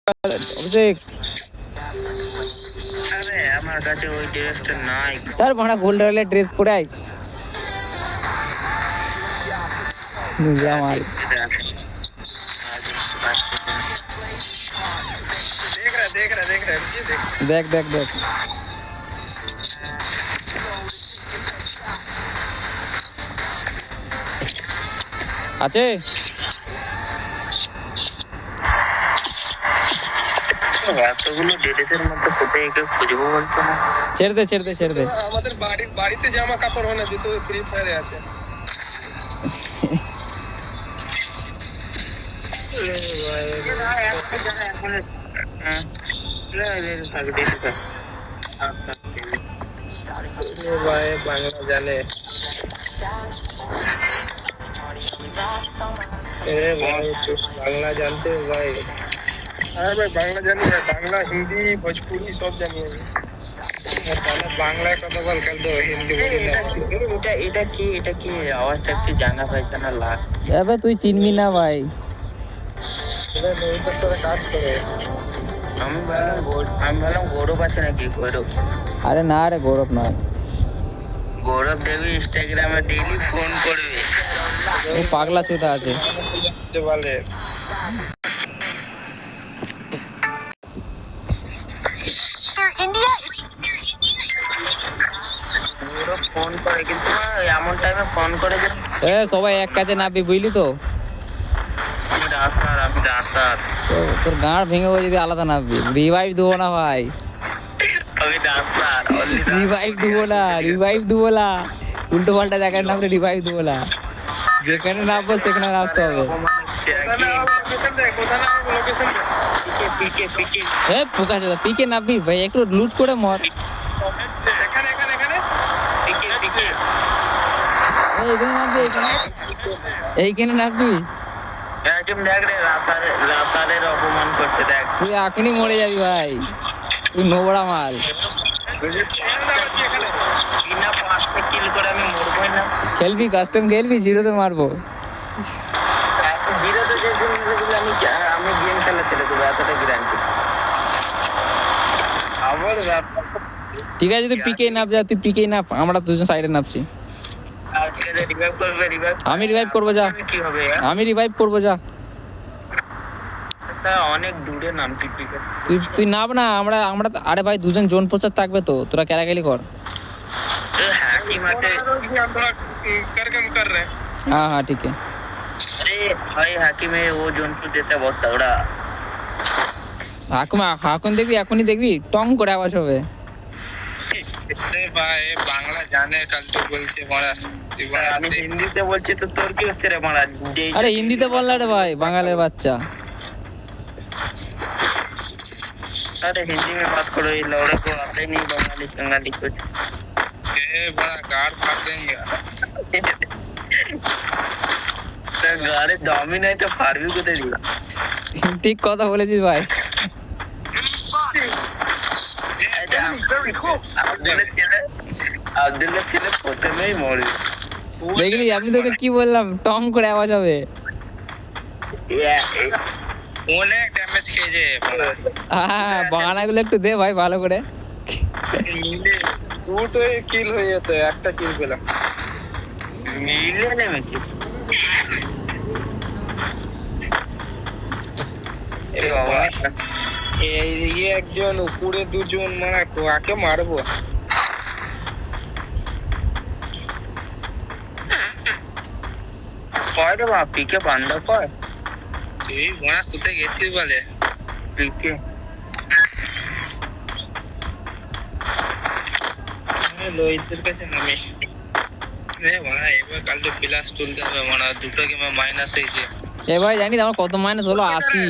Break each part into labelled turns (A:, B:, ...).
A: অভিষেক
B: আরে আমার কাছে ওই ড্রেসটা নাই।
A: তার ভাড়া গোল্ড রয়্যালের ড্রেস পরে আয় বুঝলাম মাল। দেখ দেখ দেখ আছে
B: এতগুলো ড্রেসের মধ্যে কোথায় একে খুঁজবো বলতো না।
A: ছেড়ে দে ছেড়ে দে ছেড়ে দে।
C: আমাদের বাড়িতে জামা কাপড় হয় না, দুটো ফ্রি ফায়ারে আছে। ভাই বাংলা জানে ভাই, বাংলা জানতে हो भाई? अरे भाई बांग्ला जानी है, बांग्ला हिंदी भोजपुरी सब जानी है। বাংলায় কথা বল, কাল তো হিন্দি বলি না।
B: এটা কি আওয়াজটা একটু জানা পাইছে না লাগ।
A: এবে তুই চিনবি না ভাই,
C: এটা নইটার সাথে কাজ করে।
B: আমি ভাবলাম গৌরব আছে নাকি। গৌরব?
A: আরে না রে, গৌরব নয়।
B: গৌরব দেবী ইনস্টাগ্রামে ডেইলি ফোন করবে।
A: ও পাগলা চোদা আছে।
C: বলে
B: ফোন করে কিন্তু এমন টাইমে ফোন করে যে
A: সবাই এক কাজে নাবি, বুঝলি তো?
B: আমি ডাক্তার
A: তোর গাঁড় ভেঙে যদি আলাদা নাববি, রিভাইভ দেবো না ভাই।
B: আমি ডাক্তার
A: রিভাইভ দেবো না, উল্টো পাল্টা জায়গায় নামলে রিভাইভ দেবো না। যেখানে নামবো সেখানে নামতে হবে। পোকা চোদা, পিকে নাববি ভাই, একটু লুট করে মর। এইখানে নাববি,
B: অপমান করতে দেখ।
A: তুই এখনই মরে যাবি ভাই, তুই নোবড়া মাল।
B: আমি মরবই না।
A: খেলবি কাস্টম, খেলবি জিরোতে মারবো।
B: আমি গেম খেলা ছেড়ে দেবো, এতটা গ্যারান্টি।
A: ঠিক আছে, তুই পিকে নাপ যা, তুই পিকে নাপ, আমরা দুজন সাইডে নাপছি। আমি রিভাইভ করবো যা, আমি রিভাইভ করবো যা।
B: অনেক দূরে নামছি।
A: তুই নাপ না, আমরা আরে ভাই দুজন জোন প্রচার থাকবে তো, তোরা ক্যারাকেলি কর। हाँ हाँ ठीक है।
B: अरे भाई हाकिम है वो जौनपुर देता है बहुत तगड़ा।
A: হাকুন দেখবি, এখনই দেখবি টং করে আওয়াজ হবে।
C: ভাই বাংলা জানে, কাল তো বলছে মারা।
B: আমি হিন্দিতে বলছি তো তোর কি হচ্ছে রে মারা?
A: আরে হিন্দিতে বল না রে ভাই, বাঙালির বাচ্চা।
B: अरे हिंदी में बात करो, ये लौड़े को आते नहीं बंगाली कुछ।
C: बड़ा गाड़ फाड़ देंगे।
B: गाड़े दामी नहीं तो फाड़वी को दे दिया।
A: ঠিক কথা বলেছিস ভাই।
B: আব্দুল্লাহ ছেলে প্রথমেই মরে।
A: দেখলি আমি তোকে কি বললাম, টং করে আওয়াজ হবে।
C: অনেক ড্যামেজ খেয়েছে।
A: হ্যাঁ বাগানাগুলো একটু দে ভাই ভালো করে।
C: দুটোই কিল হয়ে যেত, একটা কিল পেলাম।
B: মিলে নেমেছি।
C: এই একজন উপরে দুজন, মানে কাকে মারবো?
B: কয় রে বাপ, পিকে বান্ধব কয়?
C: তুই মনে কোথায় গেছিস বলে?
B: পিকে
C: লোহিতের কাছে নামে। এবার কাল তো প্লাস তুলতে হবে, মানে দুটো গেমে মাইনাস হয়েছে।
A: এ ভাই জানিস আমার কত মাইনাস হলো? 80।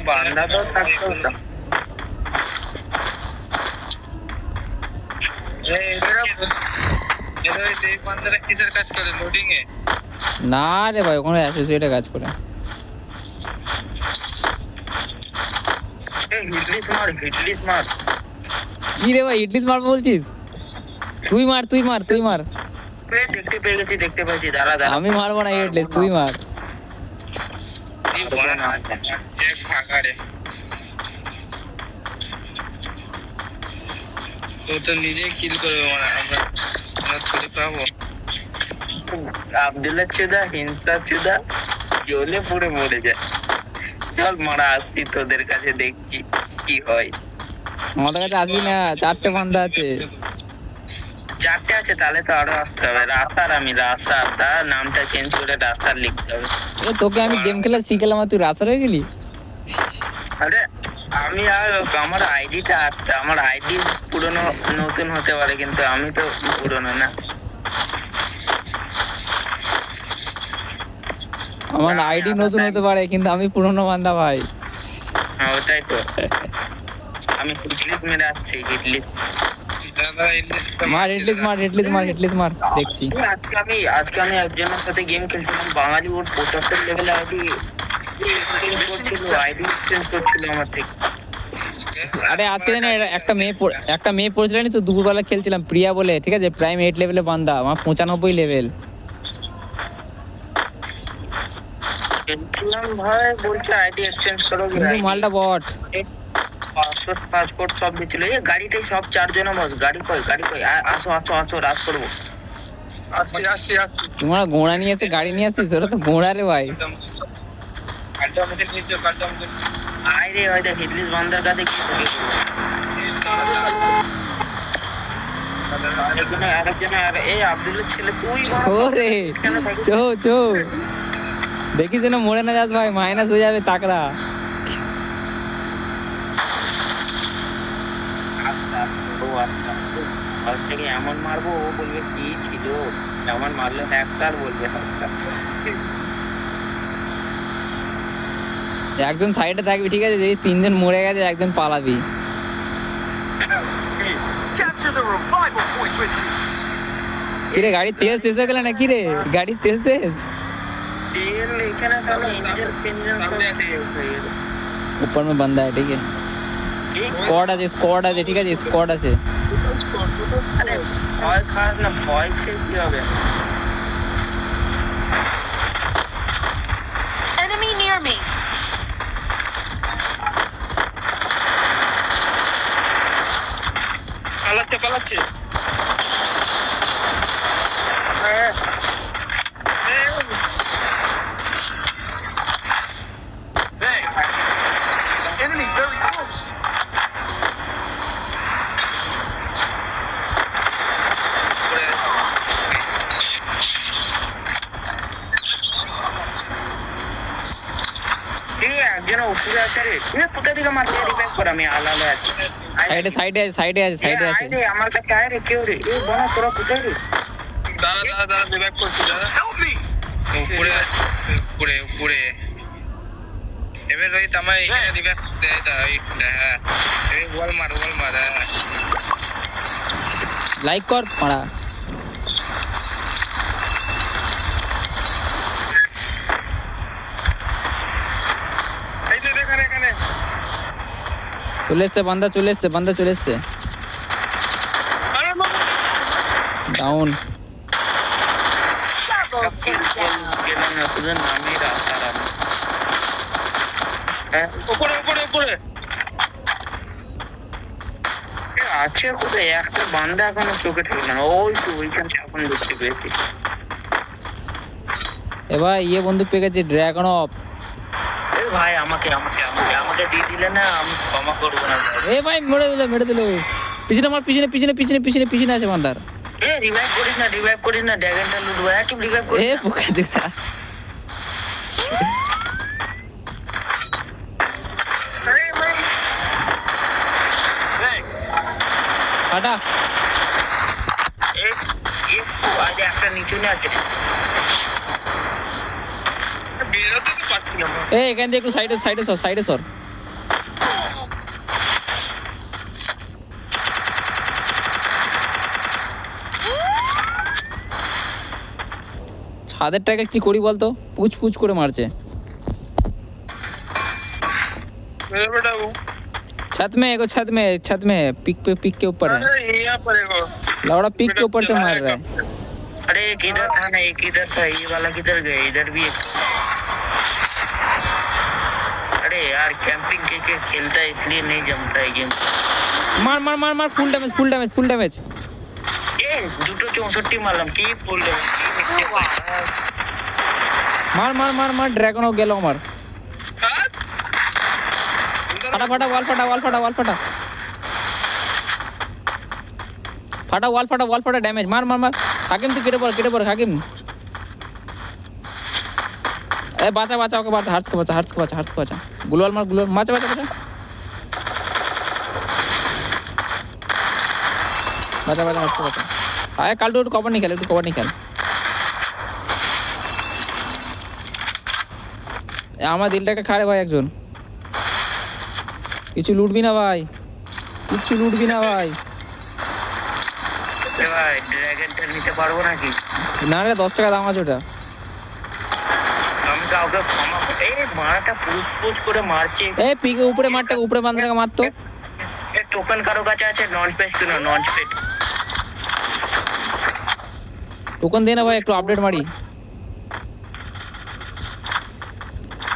B: বান্দা তো থাকতো না।
C: বান্দারা কিসের কাজ করে? লোডিং এ?
A: না রে ভাই, ওখানে অ্যাসোসিয়েটে কাজ করে।
B: হিটলিস মার।
A: কি রে ভাই হিটলিস মারবো বলছিস? তুই মার।
B: দেখতে পেয়েছি দাঁড়া
A: আমি মারবো না হেডলেস, তুই মার।
C: এক ফাঁকা রে ও তো নিজে কিল করবে মানে আমরা থোড়ি পাবো
B: আব্দুল্লাহ চুদা হিংসা চুদা জ্বলে পুড়ে মরে যায়। চল মারা আসছি তোদের কাছে, দেখছি কি হয়।
A: আমাদের কাছে আসবি না, 4টে বান্দা আছে।
B: 4টে আছে, তাহলে তো আরো আসতে হবে। রাস্তার তার নামটা চেঞ্জ করে রাস্তার লিখতে হবে।
A: এ তোকে আমি গেম খেলা শিখালাম আর তুই রাসার হয়ে গেলি।
B: আরে আমি আর আমার আইডিটা আছে, আমার আইডি পুরনো নতুন হতে পারে কিন্তু আমি তো পুরনো না।
A: আমার আইডি নতুন হতে পারে কিন্তু আমি পুরনো বান্দা ভাই।
B: হ্যাঁ ওটাই তো। আমি হিটলিস্ট মেরে আসছি, হিটলিস্ট
A: মার হেডলেস মার দেখছি।
B: আজকে আমি একজনের সাথে গেম খেলছিলাম, বাঙালি, ওর 75 লেভেল আইডি চেঞ্জ করছিল আমার থেকে।
A: আরে আজকে না একটা মেয়ে পড়ছিল না তো, দুপুরবেলা খেলছিলাম প্রিয়া বলে, ঠিক আছে, প্রাইম 8 লেভেলে বান্দা, আমার 95 লেভেল।
B: খেলছিলাম ভাই, বলছে আইডি এক্সচেঞ্জ করো,
A: কিন্তু মালটা বট।
B: পাসপোর্ট সব দিছিল। এই গাড়িটাই সব 4 জন বস। গাড়ি কই আসো রাজ করবো।
C: আসছি
A: তোমরা ঘোড়া নিয়ে এসে গাড়ি নিয়ে আসিস, ওরা তো ঘোড়া রে ভাই।
B: আয় রে ভাই, দেখ হিটলিস্ট বান্দার কাছে কি আরেকজন এই আব্দুলের ছেলে তুই
A: ওরে চো দেখিস না মরে না যাস ভাই, মাইনাস হয়ে যাবে তাকড়া।
B: এমন মারবো ও বলবে কি ছিল, এমন মারলে একটার বলবে।
A: একজন সাইডে থাকবি, ঠিক আছে, যদি 3 জন মরে গেছে একজন পালাবি। কিরে গাড়ির তেল শেষ হয়ে গেল না? কিরে গাড়ির তেল শেষ?
B: तेल এখানে তাহলে ইঞ্জিন
A: ऊपर में बंदा है, ठीक है, स्क्वाड আছে, ঠিক আছে, স্কোয়াড আছে।
B: আরে ভয় খাস না, ভয় খেয়ে কি হবে?
D: Enemy near me.
C: পালাচ্ছে
D: Enemy very close.
B: একজন উপরে আছে রে, কোথা থেকে মারছে? রিভাইভ কর, আমি আলাদা আছি।
A: সাইডে আছে।
B: আমার কাছে আয় রে, কেউ রে। এই বনা তোরা কোথায় রে?
C: দাঁড়া রিভাইভ করছি, দাঁড়া। উপরে এবার রোহিত আমার এখানে রিভাইভ দেয় হ্যাঁ, ওয়াল মার
A: লাইক কর মারা।
C: এই যে দেখেন এখানে
A: চলে এসছে বান্দা চলে এসছে। ডাউন।
D: Double takedown.
C: উপরে
B: আছে কোথায়? একটা বান্দা এখনো চোখে ঠেকলো না। ওই তো ওইখানে এখন দেখতে পেয়েছি।
A: এবার বন্দুক পেয়ে গেছে, ড্রাগন অফ।
B: ভাই আমাকে দিয়ে দিলে না, আমি ক্ষমা করবো না।
A: ভাই মেরে দিল। পিছনে মার, পিছনে আছে বান্দার।
B: রিভাইভ করিস না, ড্রাগনটা লুটবো। একটু রিভাইভ করিস না।
A: পোকা জুতা। হাঁটা।
B: একটা নিচে আছে।
C: বেরোতে তো পারছি না।
A: এখান থেকে একটু সাইডে সর। ছাদেরটাকে কি করি বলতো? পুচ করে মারছে। छत में पिक के ऊपर है।
C: अरे यहाँ पर है वो।
A: लौड़ा पिक के ऊपर से मार रहा है।
B: अरे एक इधर था ना, एक इधर था, ये वाला किधर गया? इधर भी एक। अरे यार कैंपिंग के खेलता है इसलिए नहीं जमता है गेम।
A: मार मार मार मार, full damage full damage full damage.
B: ए 264 মারলাম, কি ফুল ড্যামেজ, কি মিথ্যে কথা।
A: मार मार मार मार, ड्रैगन हो गेलो मार। फटा फटा वॉल फटा वॉल फटा वॉल फटा फटा वॉल फटा डैमेज। मार मार मार हाकिम, तू केटे पड़ हाकिम। ए बाचा बाचा ओके, बाचा हार्ट्स के बाचा। गुलवाल मार बाचा हार्ट्स के बाचा। आए काल तू कवर नहीं खेल। আমার দিলটাকে খারে ভাই একজন। কিছু লুটবি না ভাই।
B: এ ভাই ড্রাগনটা নিতে পারবো নাকি?
A: না রে 10 টাকা দাম আছে ওটা।
B: আমি কাউকে ক্ষমা এই মারাটা পুশ করে মারছে।
A: এ পিকে উপরে মারটা, উপরে বান্দাকে মারতো।
B: এ টোকেন কারো কাছে আছে? নন স্পেস কিনো, নন স্পেস
A: টোকন দে না ভাই, একটু আপডেট মারি।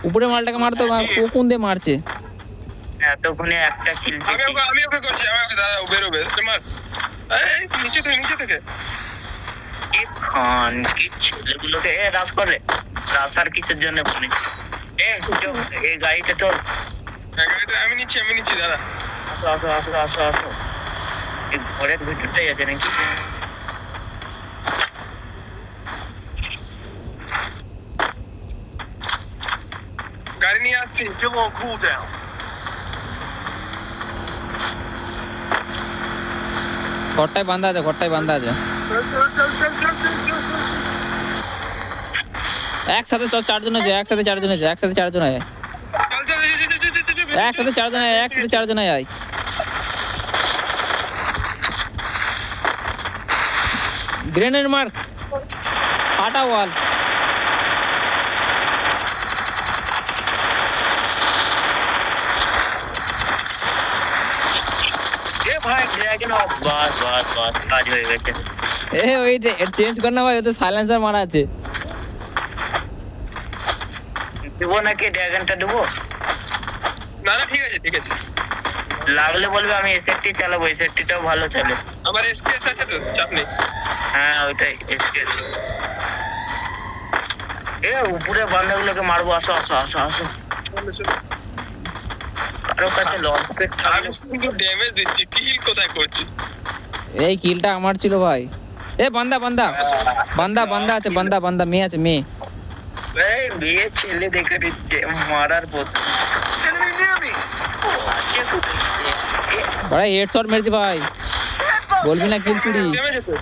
A: উপরে মালটাকে মারতো, কোন দিয়ে মারছে?
B: এতক্ষণে একটা কিল
C: আমি ওকে করছি, দাদা বেরোবে মার। এই নিচে থেকে
B: এই খান কি ছেলেগুলোকে এ রাস করে। রাস আর কিসের জন্য বলি? এই গাড়িটা তো
C: আমি নিচ্ছি দাদা।
B: আসো এই ঘরের ভিতরটাই আছে নাকি?
C: গাড়ি নিয়ে আসছি।
E: Still on cooldown.
A: ঘরটায় বান্ধা আছে। একসাথে চারজন আছে। একসাথে চারজন আয়। একসাথে চারজন আয়। গ্রেনেড মার, ফাটা ওয়াল।
B: ভাই ড্রাগন বাস কাজ হয়ে গেছে।
A: এ ওই চেঞ্জ কর না ভাই, ওতে সাইলেন্সার মারা আছে।
B: দেবো নাকি ড্রাগনটা দেবো?
C: না ঠিক আছে
B: লাগলে বলবে, আমি এসএসটি চালাবো। এসএসটিটাও ভালো চলে।
C: আমার এসকেএস আছে তো, চাপ নেই।
B: হ্যাঁ ওইটাই এসকেএস। এ উপরে বান্দাগুলোকে মারবো। আসো
C: চলো।
B: কারো কাছে লঞ্চপ্যাড
C: আমি শুধু ড্যামেজ দিচ্ছি, কিল কোথায় করছিস?
A: এই কিলটা আমার ছিল ভাই। এ বান্দা আছে, বান্দা মেয়ে আছে।
B: এই মেয়ে ছেলে দেখে দিচ্ছে মারার পর।
E: Enemy near me.
A: ভাই হেডশট মেরেছি ভাই, বলবি না কিল চুরি।
C: ড্যামেজ হতো।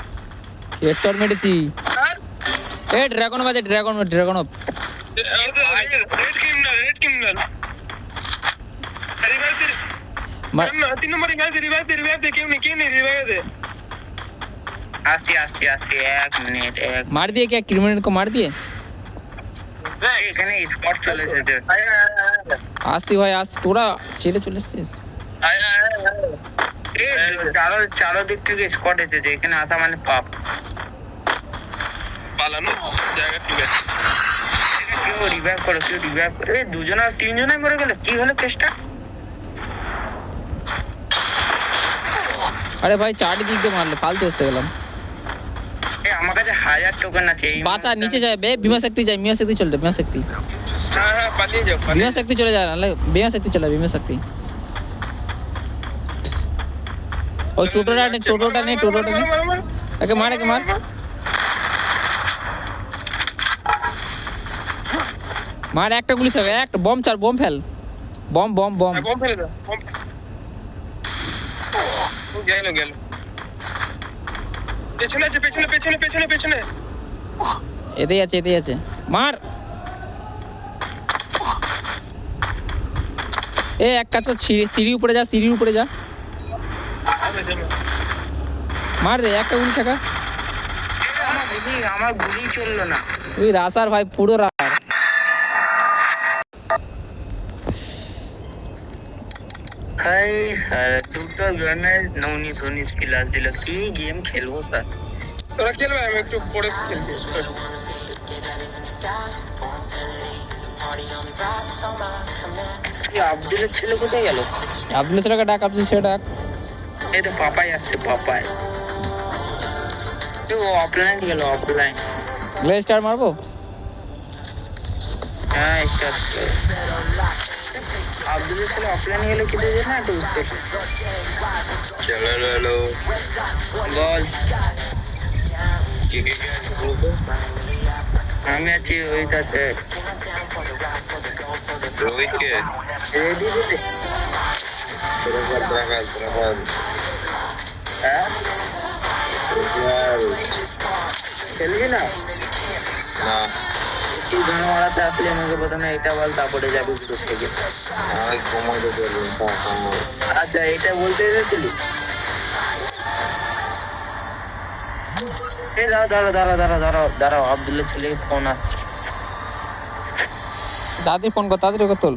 A: হেডশট মেরেছি।
C: আর
A: এ ড্রাগন বাজে, dragon off.
C: Red criminal revive দে।
A: মার
C: 3 নম্বরে রিভাইভ দে। কেউ নেই রিভাইভ দে।
B: আসি 1 মিনিট।
A: मार दिए क्या? क्रिमिनल को मार दिए?
B: এখানে স্পট চলে এসেছে।
A: আসি ভাই আস, তোরা ছেলে চলে এসেছিস।
B: চারো দিক থেকে স্পট এসেছে। এখানে আসা মানে পাপ।
C: পালানো জায়গা ঠিক আছে।
B: কেউ রিভাইভ করো। এই দুজনা 3 জনে মরে গেল। কি হলো কেসটা?
A: আরে ভাই চারদিক দিয়ে মারলে, ফালতু হচ্ছে গেলাম।
B: আমার কাছে 1000 টোকেন আছে। এই
A: বাঁচা, নিচে যায় বে। বিমা শক্তি যায়, বিমা শক্তি চলতে, বিমা শক্তি
C: হ্যাঁ পালিয়ে যাও।
A: বিমা শক্তি চলে যায়, নাহলে বিমা শক্তি চলে, বিমা শক্তি। ওই টোটোটা নে। একে মার। মার একটা গুলি চাবে, একটা বম চার, বম ফেল। বম
C: ফেলে দাও। গেল। পেছনে আছে, পেছনে।
A: এতেই আছে। মার। এ এক কাজ কর, সিঁড়ির উপরে যা। মার রে, একটা গুলি থাকা।
B: আমার গুলি চললো না।
A: তুই রাসার ভাই, পুরো রাসার।
B: হাই স্যার, দুটো গানে 19 প্লাস দিল। কি গেম খেলবো স্যার?
C: তোরা খেলবে আমি একটু পরে খেলছি
B: আব্দুলের ছেলে কোথায় গেল?
A: আব্দুল ছেলেকে ডাক, আব্দুল ছেলে ডাক।
B: এই তো পাপাই আসছে, পাপাই। ও অফলাইন গেল, অফলাইন।
A: গ্লেজ স্টার মারবো?
B: হ্যাঁ স্টার্ট। আব্দুলের ছেলে অফলাইন গেল কি দেবে না একটু বুঝতে।
C: চলো হ্যালো
B: বল।
C: কি কি গ্রুপে
B: আমি আছি ওইটাতে।
C: রোহিতকে
B: রেডি দিতে? হ্যাঁ খেলবি না?
C: না
B: তুই গান মারাতে আসলে আমাকে প্রথমে এটা বল, তারপরে যাবি গ্রুপ থেকে।
C: আমি ঘুমাইতে পারবো।
B: আচ্ছা এটা বলতে এসেছিলি? এই দাঁড়াও আব্দুলের ছেলে ফোন আসছে।
A: তাড়াতাড়ি ফোন কর, তাড়াতাড়ি ওকে তোল।